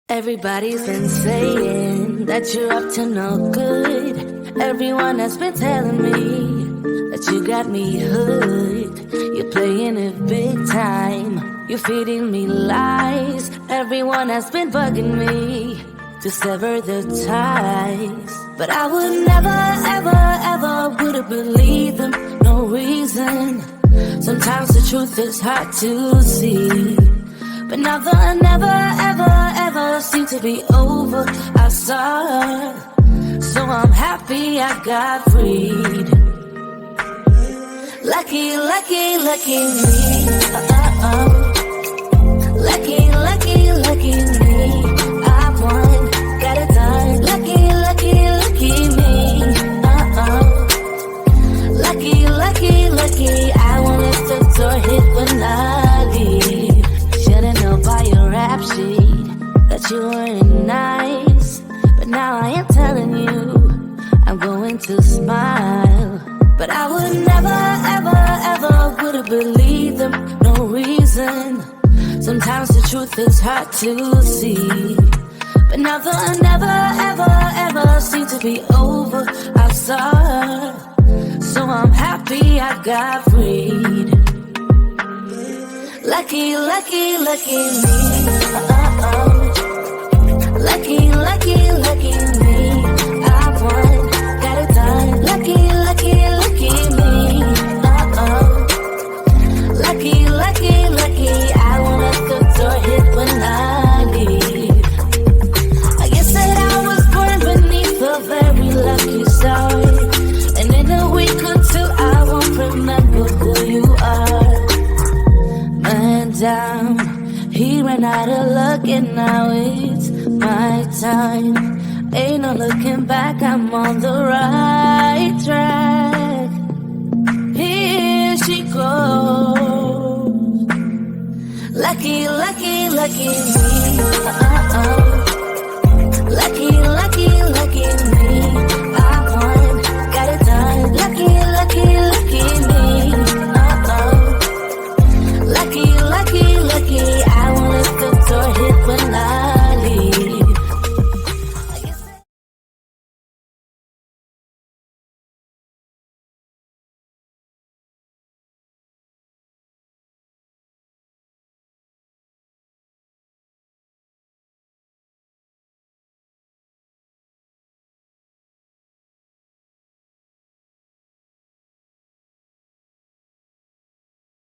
Everybody's been saying that you're up to no good. Everyone has been telling me that you got me hooked. You're playing it big time. You're feeding me lies. Everyone has been bugging me to sever the ties. But I would never, ever, ever would have believed them. No reason. Sometimes the truth is hard to see. But now the never, ever, ever seem to be over. I saw, so I'm happy I got freed. Lucky, lucky, lucky me. Lucky, lucky, lucky me. I won, got it done. Lucky, lucky, lucky me. Lucky, lucky, lucky. I won't let the door hit when I leave. Should've known by your rap sheet that you weren't nice. But now I am telling you, I'm going to smile. But I would never, ever, ever would have believed them. No reason. Sometimes the truth is hard to see. But now the never, ever, ever seem to be over. I saw, so I'm happy I got freed. Lucky, lucky, lucky me. Lucky, lucky, lucky me. I won, got it done. Lucky, lucky, lucky me. Lucky, lucky, lucky. I won't let the door hit when I leave. I guess that I was born beneath a very lucky star. And in a week or two, I won't remember who you are. Man down, he ran out of luck and now it's my time. Ain't no looking back, I'm on the right track. Here she goes. Lucky, lucky, lucky me. Lucky, lucky, lucky me.